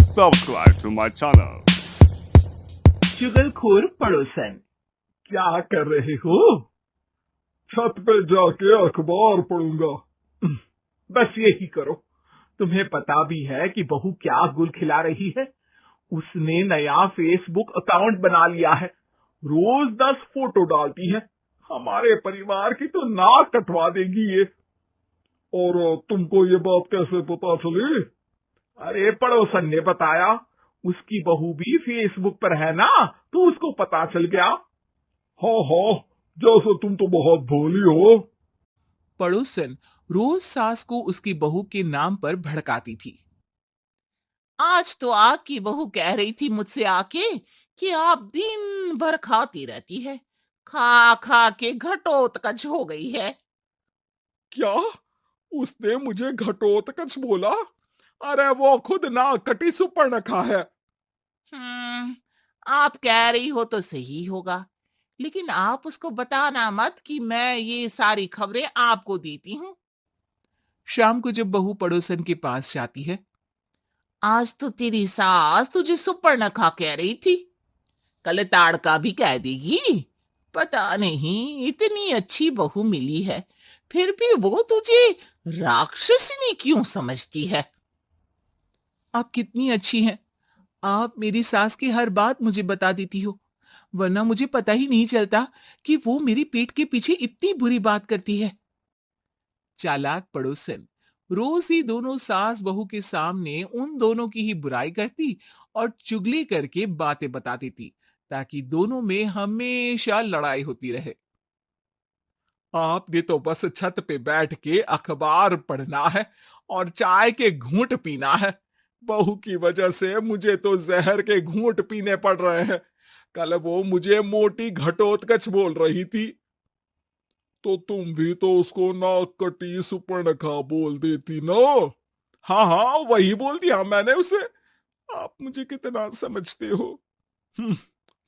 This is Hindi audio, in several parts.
subscribe to my channel. चुगलखोर पड़ोसन, क्या कर रहे हो? छत पे जाके अखबार पढ़ूंगा। बस यही करो। तुम्हें पता भी है कि बहू क्या गुल खिला रही है? उसने नया फेसबुक अकाउंट बना लिया है। रोज 10 फोटो डालती है। हमारे परिवार की तो नाक कटवा देगी ये। और तुमको ये बात कैसे पता चली? अरे पड़ोसन ने बताया। उसकी बहू भी फेसबुक पर है ना, तो उसको पता चल गया। हाँ हाँ, जैसे तुम तो बहुत भोली हो। पड़ोसन रोज सास को उसकी बहू के नाम पर भड़काती थी। आज तो आपकी बहू कह रही थी मुझसे आके कि आप दिन भर खाती रहती है, खा खा के घटोत्कच हो गई है। क्या? उसने मुझे घटोत्कच बोला? अरे वो खुद ना कटी सुपर्णखा है। आप कह रही हो तो सही होगा, लेकिन आप उसको बताना मत कि मैं ये सारी खबरें आपको देती हूँ। शाम को जब बहू पड़ोसन के पास जाती है, आज तो तेरी सास तुझे सुपर्णखा कह रही थी, कल ताड़का भी कह देगी। पता नहीं इतनी अच्छी बहू मिली है, फिर भी वो तुझे राक्षसिनी क्यों समझती है? आप कितनी अच्छी हैं। आप मेरी सास की हर बात मुझे बता देती हो, वरना मुझे पता ही नहीं चलता कि वो मेरी पीठ के पीछे इतनी बुरी बात करती है। चालाक पड़ोसन रोज ही दोनों सास बहू के सामने उन दोनों की ही बुराई करती और चुगली करके बातें बता देती, ताकि दोनों में हमेशा लड़ाई होती रहे। आपने तो बस छत पे बैठ के अखबार पढ़ना है और चाय के घूंट पीना है। बहू की वजह से मुझे तो जहर के घूंट पीने पड़ रहे हैं। कल वो मुझे मोटी घटोत्कच बोल रही थी, तो तुम भी तो उसको नाक कटी सुपर्णखा बोल देती ना। हाँ हाँ, वही बोल दिया मैंने उसे। आप मुझे कितना समझते हो।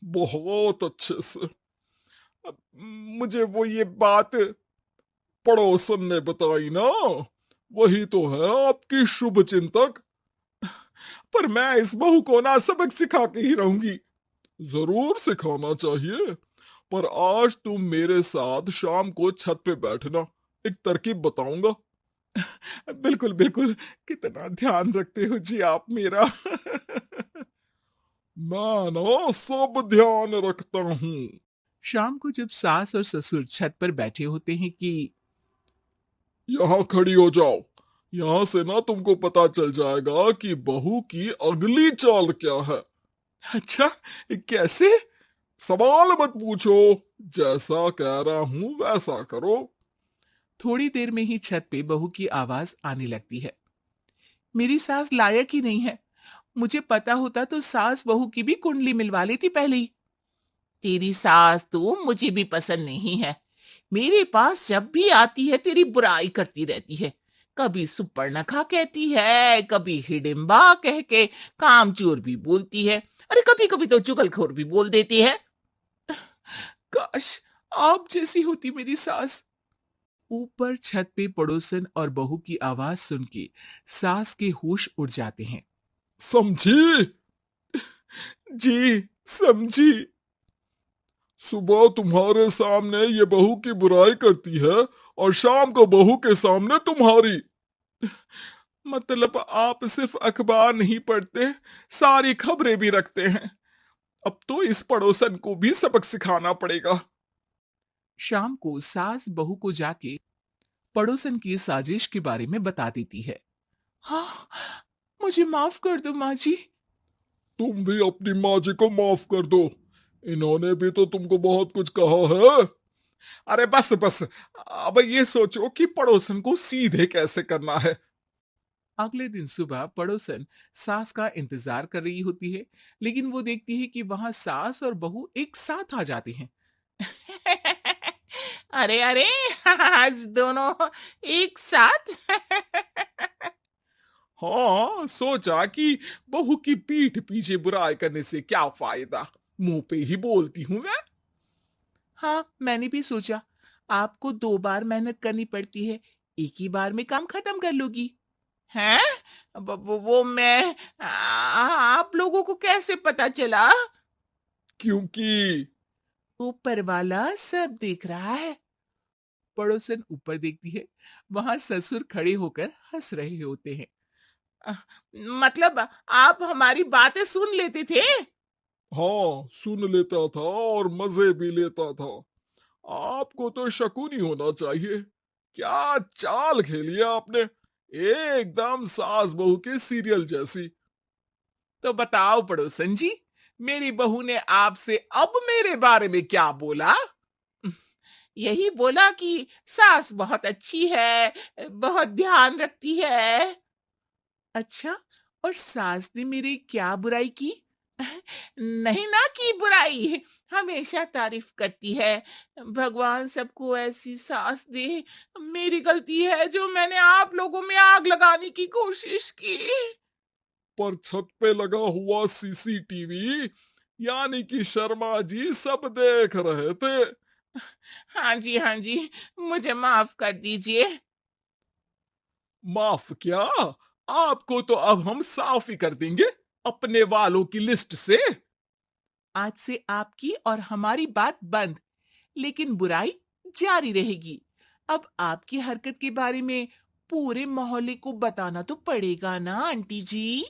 बहुत अच्छे से। अब मुझे वो ये बात पड़ोसन ने बताई ना, वही तो है आपकी शुभ चिंतक। पर मैं इस बहू को ना सबक सिखा के ही रहूंगी। जरूर सिखाना चाहिए, पर आज तुम मेरे साथ शाम को छत पे बैठना, एक तरकीब बताऊंगा। बिल्कुल बिल्कुल, कितना ध्यान रखते हो जी आप मेरा। मैं ना सब ध्यान रखता हूँ। शाम को जब सास और ससुर छत पर बैठे होते हैं कि यहाँ खड़ी हो जाओ, यहाँ से ना तुमको पता चल जाएगा कि बहू की अगली चाल क्या है। अच्छा, कैसे? सवाल मत पूछो, जैसा कह रहा हूं वैसा करो। थोड़ी देर में ही छत पे बहू की आवाज आने लगती है। मेरी सास लायक ही नहीं है, मुझे पता होता तो सास बहू की भी कुंडली मिलवा लेती पहले ही। तेरी सास तो मुझे भी पसंद नहीं है। मेरे पास जब भी आती है तेरी बुराई करती रहती है। कभी सुपर्णखा कहती है, कभी हिडिंबा कह के कामचोर भी बोलती है, अरे कभी कभी तो चुगलखोर भी बोल देती है। काश आप जैसी होती मेरी सास। ऊपर छत पे पड़ोसन और बहू की आवाज सुन के सास के होश उड़ जाते हैं। समझी? जी समझी। सुबह तुम्हारे सामने ये बहू की बुराई करती है और शाम को बहू के सामने तुम्हारी। मतलब आप सिर्फ अखबार नहीं पढ़ते, सारी खबरें भी रखते हैं। अब तो इस पड़ोसन को भी सबक सिखाना पड़ेगा। शाम को सास बहू को जाके पड़ोसन की साजिश के बारे में बता देती है। हाँ, मुझे माफ कर दो माँ जी। तुम भी अपनी माँ जी को माफ कर दो, इन्होंने भी तो तुमको बहुत कुछ कहा है। अरे बस बस, अब ये सोचो कि पड़ोसन को सीधे कैसे करना है। अगले दिन सुबह पड़ोसन सास का इंतजार कर रही होती है, लेकिन वो देखती है कि वहां सास और बहू एक साथ आ जाते हैं। अरे अरे, आज दोनों एक साथ। हाँ, सोचा कि बहू की पीठ पीछे बुराई करने से क्या फायदा, मुंह पे ही बोलती हूं मैं। हाँ, मैंने भी सोचा आपको 2 बार मेहनत करनी पड़ती है, एक ही बार में काम खत्म कर लोगी। हैं? वो मैं आप लोगों को कैसे पता चला? क्योंकि ऊपर वाला सब देख रहा है। पड़ोसन ऊपर देखती है, वहां ससुर खड़े होकर हंस रहे होते हैं। अ, मतलब आप हमारी बातें सुन लेते थे? हाँ, सुन लेता था और मजे भी लेता था। आपको तो शकुनी होना चाहिए। क्या चाल खेली है आपने, एकदम सास बहू के सीरियल जैसी। तो बताओ पड़ोसन जी, मेरी बहू ने आपसे अब मेरे बारे में क्या बोला? यही बोला कि सास बहुत अच्छी है, बहुत ध्यान रखती है। अच्छा, और सास ने मेरी क्या बुराई की? नहीं ना की बुराई, हमेशा तारीफ करती है। भगवान सबको ऐसी सास दे। मेरी गलती है जो मैंने आप लोगों में आग लगाने की कोशिश की। पर छत पे लगा हुआ सीसीटीवी, यानी कि शर्मा जी सब देख रहे थे। हाँ जी, मुझे माफ कर दीजिए। माफ क्या, आपको तो अब हम साफ ही कर देंगे अपने वालों की लिस्ट से। आज से आपकी और हमारी बात बंद, लेकिन बुराई जारी रहेगी। अब आपकी हरकत के बारे में पूरे मोहल्ले को बताना तो पड़ेगा ना आंटी जी?